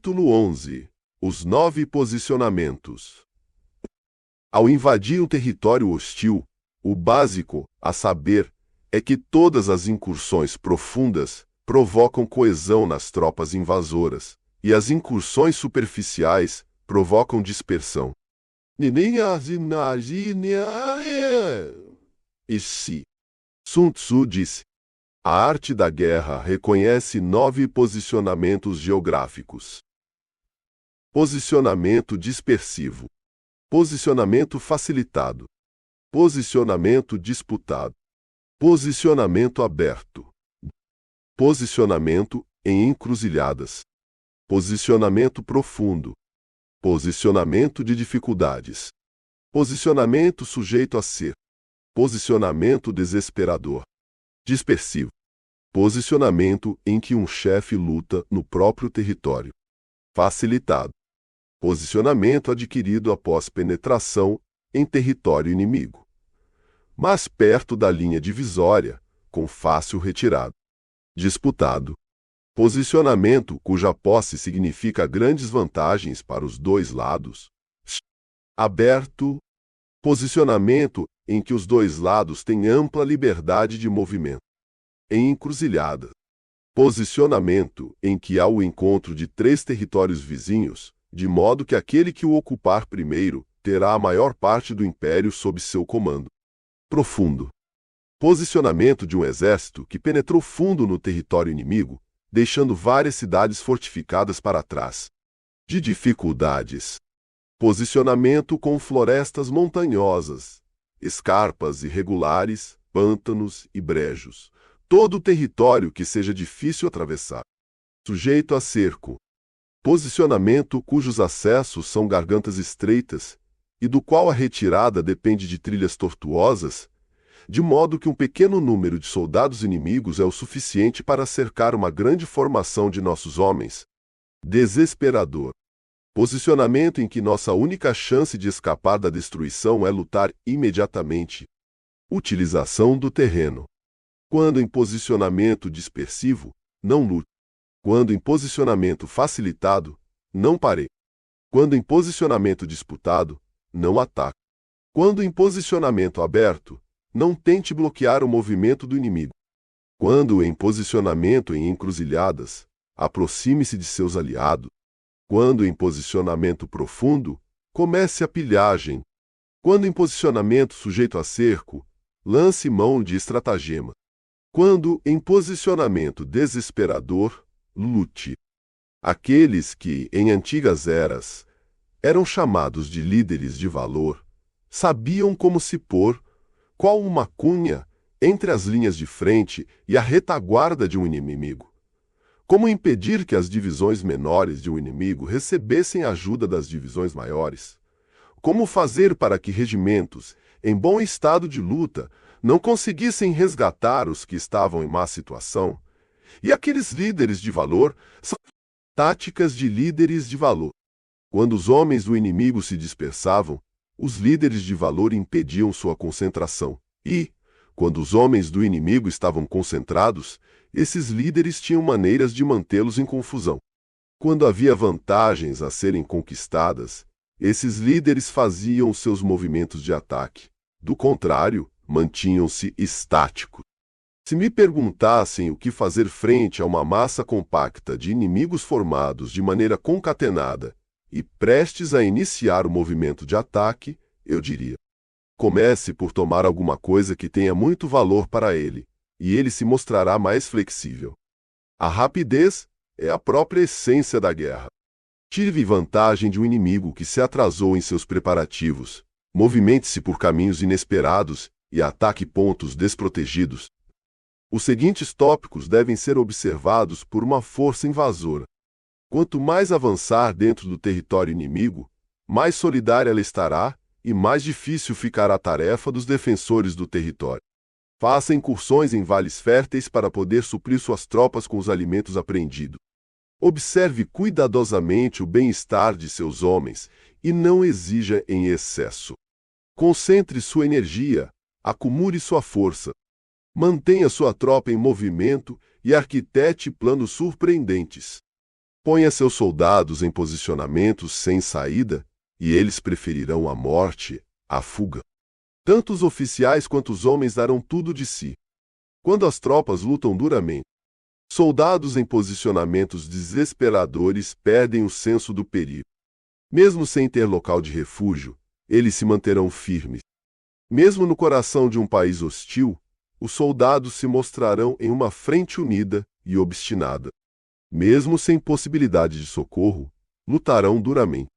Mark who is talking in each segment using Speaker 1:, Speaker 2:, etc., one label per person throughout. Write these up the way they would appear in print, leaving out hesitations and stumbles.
Speaker 1: Capítulo 11. Os 9 posicionamentos. Ao invadir um território hostil, o básico, a saber, é que todas as incursões profundas provocam coesão nas tropas invasoras, e as incursões superficiais provocam dispersão. E se Sun Tzu disse: a arte da guerra reconhece 9 posicionamentos geográficos. Posicionamento dispersivo. Posicionamento facilitado. Posicionamento disputado. Posicionamento aberto. Posicionamento em encruzilhadas. Posicionamento profundo. Posicionamento de dificuldades. Posicionamento sujeito a ser. Posicionamento desesperador. Dispersivo. Posicionamento em que um chefe luta no próprio território. Facilitado. Posicionamento adquirido após penetração em território inimigo, mas perto da linha divisória, com fácil retirada. Disputado. Posicionamento cuja posse significa grandes vantagens para os dois lados. Aberto. Posicionamento em que os dois lados têm ampla liberdade de movimento. Em encruzilhada. Posicionamento em que há o encontro de 3 territórios vizinhos, de modo que aquele que o ocupar primeiro terá a maior parte do império sob seu comando. Profundo. Posicionamento de um exército que penetrou fundo no território inimigo, deixando várias cidades fortificadas para trás. De dificuldades. Posicionamento com florestas montanhosas, escarpas irregulares, pântanos e brejos. Todo o território que seja difícil atravessar. Sujeito a cerco. Posicionamento cujos acessos são gargantas estreitas e do qual a retirada depende de trilhas tortuosas, de modo que um pequeno número de soldados inimigos é o suficiente para cercar uma grande formação de nossos homens. Desesperador. Posicionamento em que nossa única chance de escapar da destruição é lutar imediatamente. Utilização do terreno. Quando em posicionamento dispersivo, não lute. Quando em posicionamento facilitado, não pare. Quando em posicionamento disputado, não ataque. Quando em posicionamento aberto, não tente bloquear o movimento do inimigo. Quando em posicionamento em encruzilhadas, aproxime-se de seus aliados. Quando em posicionamento profundo, comece a pilhagem. Quando em posicionamento sujeito a cerco, lance mão de estratagema. Quando em posicionamento desesperador, lute. Aqueles que, em antigas eras, eram chamados de líderes de valor, sabiam como se pôr, qual uma cunha, entre as linhas de frente e a retaguarda de um inimigo. Como impedir que as divisões menores de um inimigo recebessem ajuda das divisões maiores? Como fazer para que regimentos, em bom estado de luta, não conseguissem resgatar os que estavam em má situação? E aqueles líderes de valor são táticas de líderes de valor. Quando os homens do inimigo se dispersavam, os líderes de valor impediam sua concentração. E, quando os homens do inimigo estavam concentrados, esses líderes tinham maneiras de mantê-los em confusão. Quando havia vantagens a serem conquistadas, esses líderes faziam seus movimentos de ataque. Do contrário, mantinham-se estáticos. Se me perguntassem o que fazer frente a uma massa compacta de inimigos formados de maneira concatenada e prestes a iniciar o movimento de ataque, eu diria: comece por tomar alguma coisa que tenha muito valor para ele, e ele se mostrará mais flexível. A rapidez é a própria essência da guerra. Tire vantagem de um inimigo que se atrasou em seus preparativos, movimente-se por caminhos inesperados e ataque pontos desprotegidos. Os seguintes tópicos devem ser observados por uma força invasora. Quanto mais avançar dentro do território inimigo, mais solidária ela estará e mais difícil ficará a tarefa dos defensores do território. Faça incursões em vales férteis para poder suprir suas tropas com os alimentos apreendidos. Observe cuidadosamente o bem-estar de seus homens e não exija em excesso. Concentre sua energia, acumule sua força. Mantenha sua tropa em movimento e arquitete planos surpreendentes. Ponha seus soldados em posicionamentos sem saída, e eles preferirão a morte à fuga. Tanto os oficiais quanto os homens darão tudo de si. Quando as tropas lutam duramente, soldados em posicionamentos desesperadores perdem o senso do perigo. Mesmo sem ter local de refúgio, eles se manterão firmes. Mesmo no coração de um país hostil, os soldados se mostrarão em uma frente unida e obstinada. Mesmo sem possibilidade de socorro, lutarão duramente.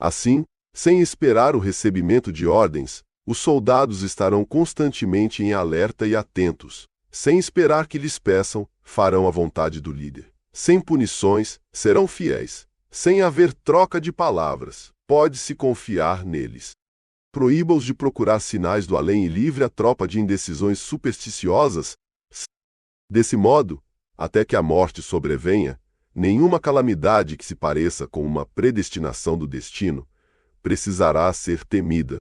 Speaker 1: Assim, sem esperar o recebimento de ordens, os soldados estarão constantemente em alerta e atentos. Sem esperar que lhes peçam, farão a vontade do líder. Sem punições, serão fiéis. Sem haver troca de palavras, pode-se confiar neles. Proíba-os de procurar sinais do além e livre a tropa de indecisões supersticiosas. Desse modo, até que a morte sobrevenha, nenhuma calamidade que se pareça com uma predestinação do destino precisará ser temida.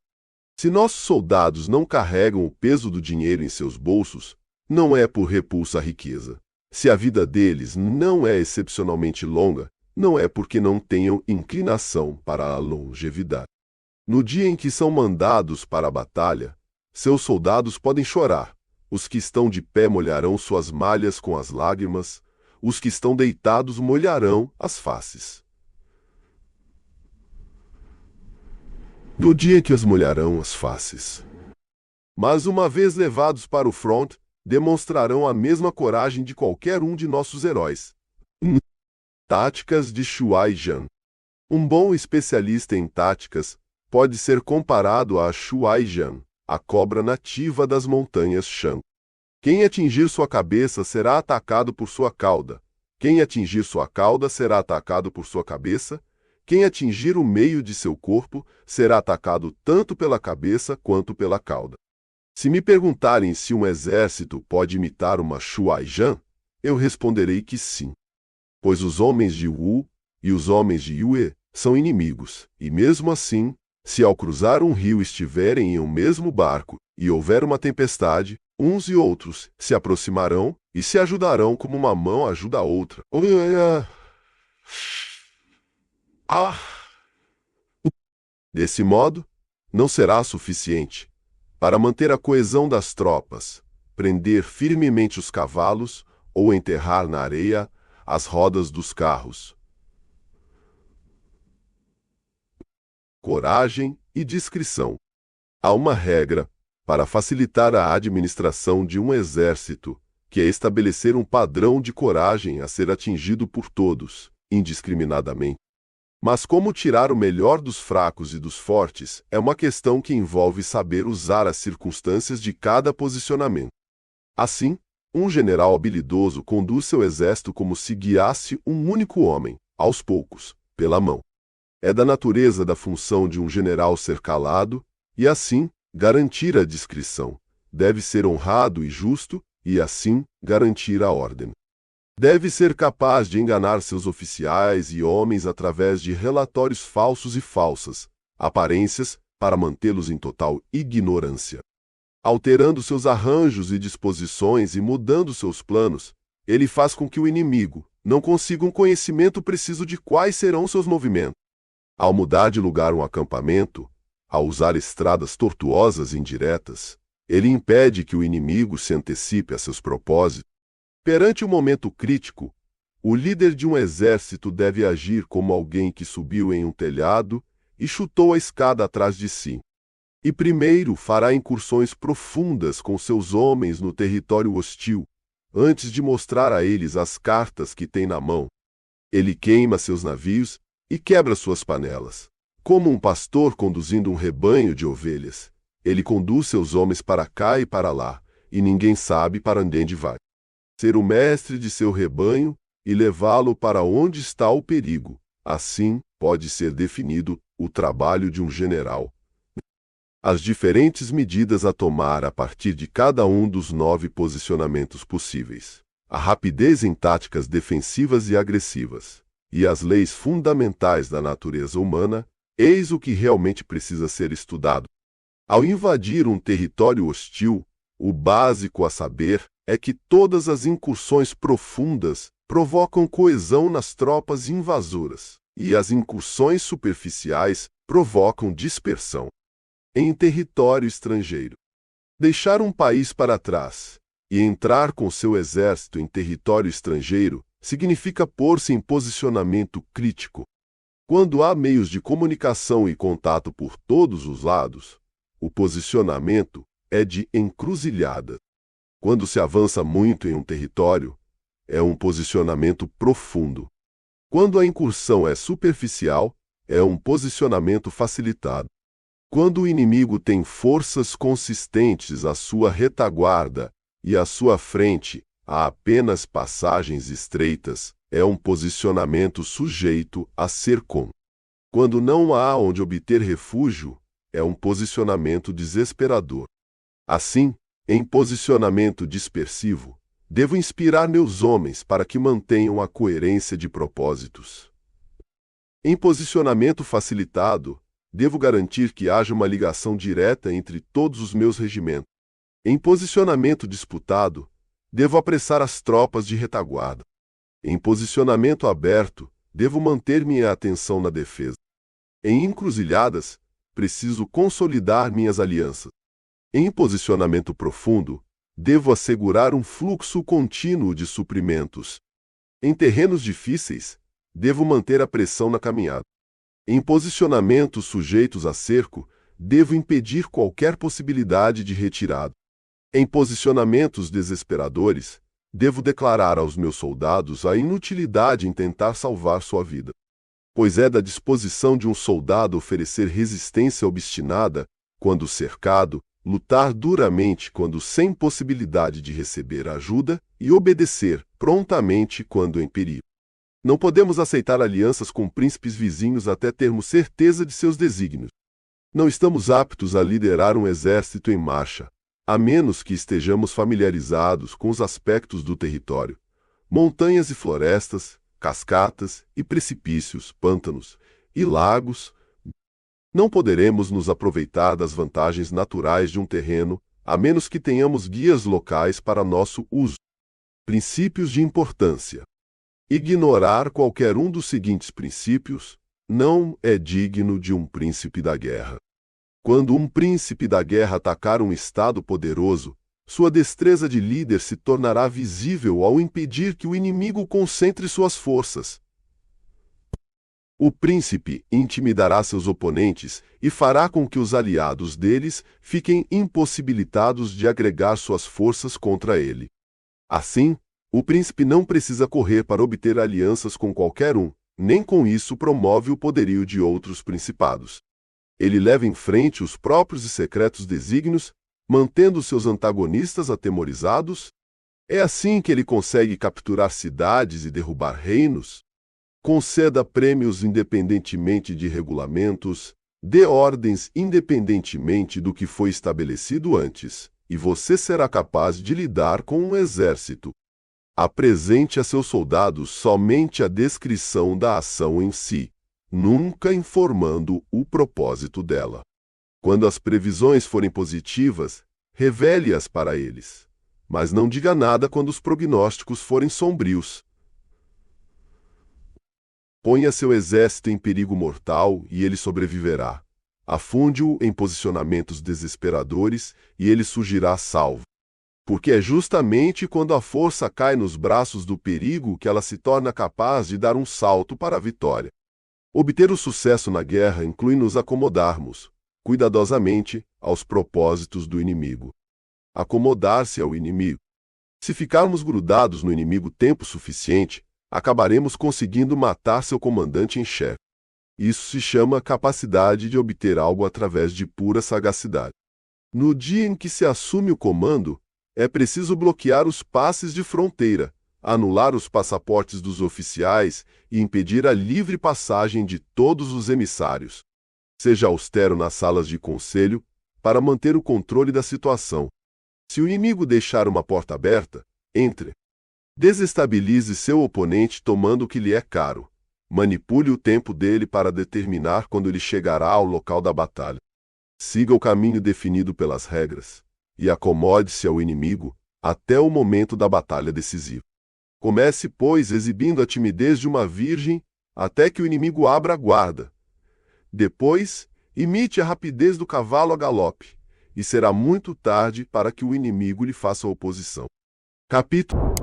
Speaker 1: Se nossos soldados não carregam o peso do dinheiro em seus bolsos, não é por repulsa à riqueza. Se a vida deles não é excepcionalmente longa, não é porque não tenham inclinação para a longevidade. No dia em que são mandados para a batalha, seus soldados podem chorar. Os que estão de pé molharão suas malhas com as lágrimas, os que estão deitados molharão as faces. No dia em que as molharão as faces. Mas uma vez levados para o front, demonstrarão a mesma coragem de qualquer um de nossos heróis. Táticas de Shuai Zhan. Um bom especialista em táticas pode ser comparado a Shuai Zhan, a cobra nativa das montanhas Shan. Quem atingir sua cabeça será atacado por sua cauda. Quem atingir sua cauda será atacado por sua cabeça. Quem atingir o meio de seu corpo será atacado tanto pela cabeça quanto pela cauda. Se me perguntarem se um exército pode imitar uma Shuai Zhan, eu responderei que sim. Pois os homens de Wu e os homens de Yue são inimigos, e mesmo assim, se ao cruzar um rio estiverem em um mesmo barco e houver uma tempestade, uns e outros se aproximarão e se ajudarão como uma mão ajuda a outra. Desse modo, não será suficiente para manter a coesão das tropas, prender firmemente os cavalos ou enterrar na areia as rodas dos carros. Coragem e discrição. Há uma regra para facilitar a administração de um exército, que é estabelecer um padrão de coragem a ser atingido por todos, indiscriminadamente. Mas como tirar o melhor dos fracos e dos fortes é uma questão que envolve saber usar as circunstâncias de cada posicionamento. Assim, um general habilidoso conduz seu exército como se guiasse um único homem, aos poucos, pela mão. É da natureza da função de um general ser calado e, assim, garantir a discrição. Deve ser honrado e justo e, assim, garantir a ordem. Deve ser capaz de enganar seus oficiais e homens através de relatórios falsos e falsas, aparências, para mantê-los em total ignorância. Alterando seus arranjos e disposições e mudando seus planos, ele faz com que o inimigo não consiga um conhecimento preciso de quais serão seus movimentos. Ao mudar de lugar um acampamento, ao usar estradas tortuosas e indiretas, ele impede que o inimigo se antecipe a seus propósitos. Perante o momento crítico, o líder de um exército deve agir como alguém que subiu em um telhado e chutou a escada atrás de si. E primeiro fará incursões profundas com seus homens no território hostil, antes de mostrar a eles as cartas que tem na mão. Ele queima seus navios e quebra suas panelas. Como um pastor conduzindo um rebanho de ovelhas, ele conduz seus homens para cá e para lá, e ninguém sabe para onde vai. Ser o mestre de seu rebanho e levá-lo para onde está o perigo. Assim, pode ser definido o trabalho de um general. As diferentes medidas a tomar a partir de cada um dos 9 posicionamentos possíveis, a rapidez em táticas defensivas e agressivas, e as leis fundamentais da natureza humana, eis o que realmente precisa ser estudado. Ao invadir um território hostil, o básico a saber é que todas as incursões profundas provocam coesão nas tropas invasoras, e as incursões superficiais provocam dispersão. Em território estrangeiro, deixar um país para trás e entrar com seu exército em território estrangeiro significa pôr-se em posicionamento crítico. Quando há meios de comunicação e contato por todos os lados, o posicionamento é de encruzilhada. Quando se avança muito em um território, é um posicionamento profundo. Quando a incursão é superficial, é um posicionamento facilitado. Quando o inimigo tem forças consistentes à sua retaguarda e à sua frente há apenas passagens estreitas, é um posicionamento sujeito a ser com. Quando não há onde obter refúgio, é um posicionamento desesperador. Assim, em posicionamento dispersivo, devo inspirar meus homens para que mantenham a coerência de propósitos. Em posicionamento facilitado, devo garantir que haja uma ligação direta entre todos os meus regimentos. Em posicionamento disputado, devo apressar as tropas de retaguarda. Em posicionamento aberto, devo manter minha atenção na defesa. Em encruzilhadas, preciso consolidar minhas alianças. Em posicionamento profundo, devo assegurar um fluxo contínuo de suprimentos. Em terrenos difíceis, devo manter a pressão na caminhada. Em posicionamentos sujeitos a cerco, devo impedir qualquer possibilidade de retirada. Em posicionamentos desesperadores, devo declarar aos meus soldados a inutilidade em tentar salvar sua vida. Pois é da disposição de um soldado oferecer resistência obstinada quando cercado, lutar duramente quando sem possibilidade de receber ajuda e obedecer prontamente quando em perigo. Não podemos aceitar alianças com príncipes vizinhos até termos certeza de seus desígnios. Não estamos aptos a liderar um exército em marcha, a menos que estejamos familiarizados com os aspectos do território, montanhas e florestas, cascatas e precipícios, pântanos e lagos. Não poderemos nos aproveitar das vantagens naturais de um terreno, a menos que tenhamos guias locais para nosso uso. Princípios de importância. Ignorar qualquer um dos seguintes princípios não é digno de um príncipe da guerra. Quando um príncipe da guerra atacar um estado poderoso, sua destreza de líder se tornará visível ao impedir que o inimigo concentre suas forças. O príncipe intimidará seus oponentes e fará com que os aliados deles fiquem impossibilitados de agregar suas forças contra ele. Assim, o príncipe não precisa correr para obter alianças com qualquer um, nem com isso promove o poderio de outros principados. Ele leva em frente os próprios e secretos desígnios, mantendo seus antagonistas atemorizados. É assim que ele consegue capturar cidades e derrubar reinos. Conceda prêmios independentemente de regulamentos, dê ordens independentemente do que foi estabelecido antes, e você será capaz de lidar com um exército. Apresente a seus soldados somente a descrição da ação em si, nunca informando o propósito dela. Quando as previsões forem positivas, revele-as para eles, mas não diga nada quando os prognósticos forem sombrios. Ponha seu exército em perigo mortal e ele sobreviverá. Afunde-o em posicionamentos desesperadores e ele surgirá salvo. Porque é justamente quando a força cai nos braços do perigo que ela se torna capaz de dar um salto para a vitória. Obter o sucesso na guerra inclui nos acomodarmos, cuidadosamente, aos propósitos do inimigo. Acomodar-se ao inimigo. Se ficarmos grudados no inimigo tempo suficiente, acabaremos conseguindo matar seu comandante em chefe. Isso se chama capacidade de obter algo através de pura sagacidade. No dia em que se assume o comando, é preciso bloquear os passes de fronteira, anular os passaportes dos oficiais e impedir a livre passagem de todos os emissários. Seja austero nas salas de conselho para manter o controle da situação. Se o inimigo deixar uma porta aberta, entre. Desestabilize seu oponente tomando o que lhe é caro. Manipule o tempo dele para determinar quando ele chegará ao local da batalha. Siga o caminho definido pelas regras e acomode-se ao inimigo até o momento da batalha decisiva. Comece, pois, exibindo a timidez de uma virgem, até que o inimigo abra a guarda. Depois, imite a rapidez do cavalo a galope, e será muito tarde para que o inimigo lhe faça oposição. Capítulo